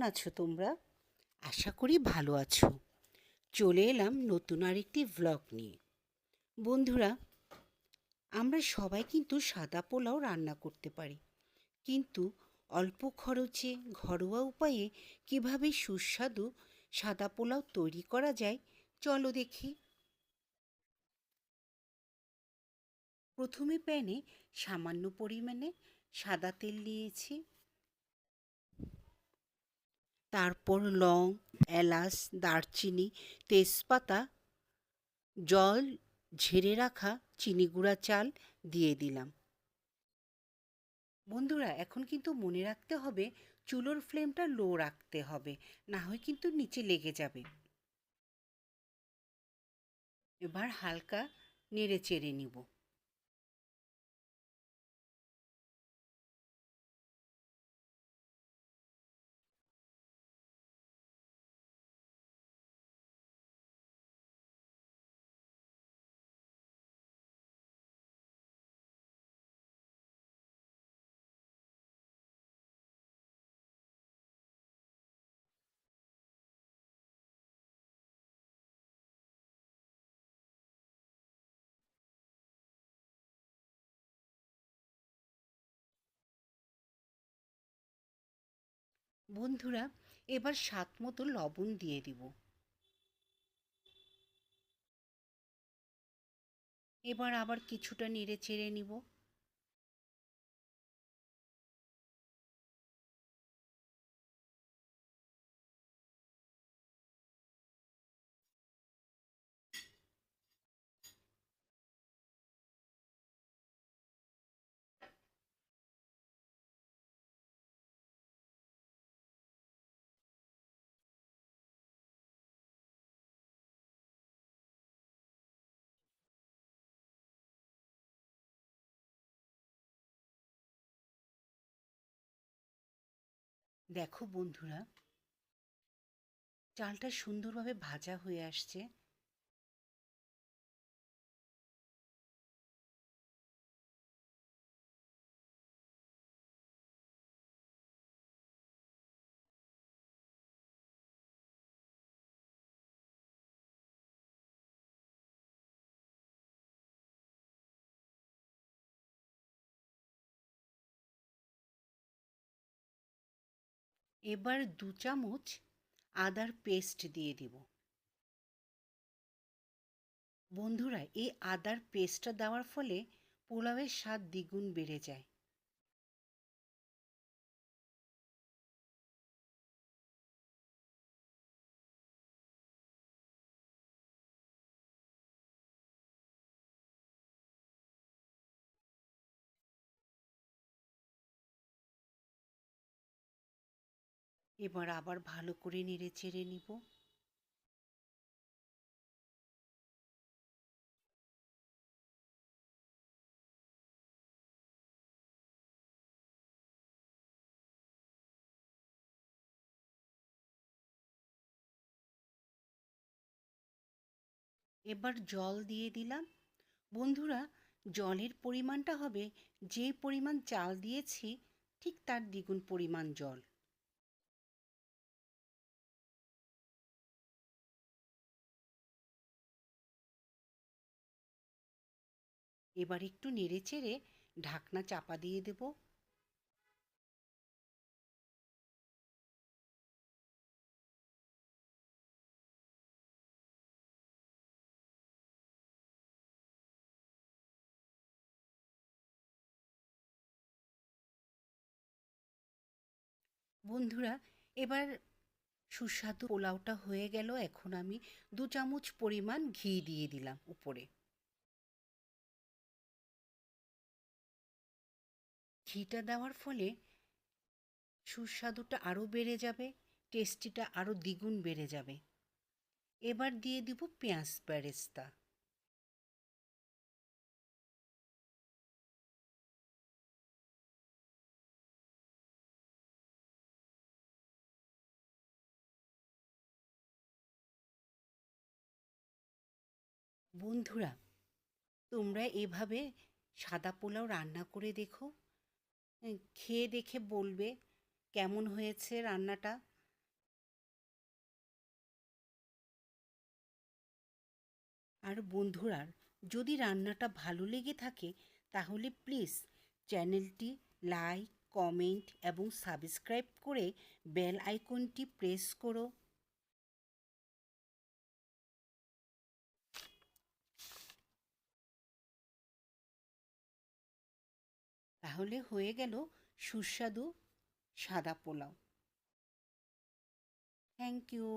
আছো তোমরা? আশা করি ভালো আছো। চলে এলাম নতুন আরেকটি ভ্লগ নিয়ে। বন্ধুরা, আমরা সবাই কিন্তু সাদা পোলাও রান্না করতে পারি, কিন্তু অল্প খরচে ঘরোয়া উপায়ে কিভাবে সুস্বাদু সাদা পোলাও তৈরি করা যায় চলো দেখি। প্রথমে প্যানে সামান্য পরিমাণে সাদা তেল নিয়েছি। তারপর লং, এলাচ, দারচিনি, তেজপাতা, জল ঝেড়ে রাখা চিনি গুঁড়া চাল দিয়ে দিলাম। বন্ধুরা, এখন কিন্তু মনে রাখতে হবে চুলোর ফ্লেমটা লো রাখতে হবে, না হয় কিন্তু নিচে লেগে যাবে। এবার হালকা নেড়ে চেড়ে নিব। বন্ধুরা, এবার স্বাদ মতো লবণ দিয়ে দিব। এবার আবার কিছুটা নেড়ে চেড়ে নিব। দেখো বন্ধুরা, চালটা সুন্দরভাবে ভাজা হয়ে আসছে। এবার 2 চামচ আদার পেস্ট দিয়ে দিব। বন্ধুরা, এই আদার পেস্টটা দেওয়ার ফলে পোলাওয়ের স্বাদ দ্বিগুণ বেড়ে যায়। এবার আবার ভালো করে নেড়ে চেড়ে নিব। এবার জল দিয়ে দিলাম। বন্ধুরা, জলের পরিমাণটা হবে যে পরিমাণ চাল দিয়েছি ঠিক তার দ্বিগুণ পরিমাণ জল। এবার একটু নেড়ে চেড়ে ঢাকনা চাপা দিয়ে দেব। বন্ধুরা, এবার সুস্বাদু পোলাওটা হয়ে গেল। এখন আমি 2 চামচ পরিমাণ ঘি দিয়ে দিলাম উপরে। ঘিটা দেওয়ার ফলে সুস্বাদুটা আরও বেড়ে যাবে, টেস্টিটা আরও দ্বিগুণ বেড়ে যাবে। এবার দিয়ে দিব পেঁয়াজ বেরেস্তা। বন্ধুরা, তোমরা এভাবে সাদা পোলাও রান্না করে দেখো। খেয়ে দেখে বলবে কেমন হয়েছে রান্নাটা। আর বন্ধুরা, যদি রান্নাটা ভালো লেগে থাকে তাহলে প্লিজ চ্যানেলটি লাইক, কমেন্ট এবং সাবস্ক্রাইব করে বেল আইকনটি প্রেস করো। তাহলে হয়ে গেল সুস্বাদু সাদা পোলাও। Thank you.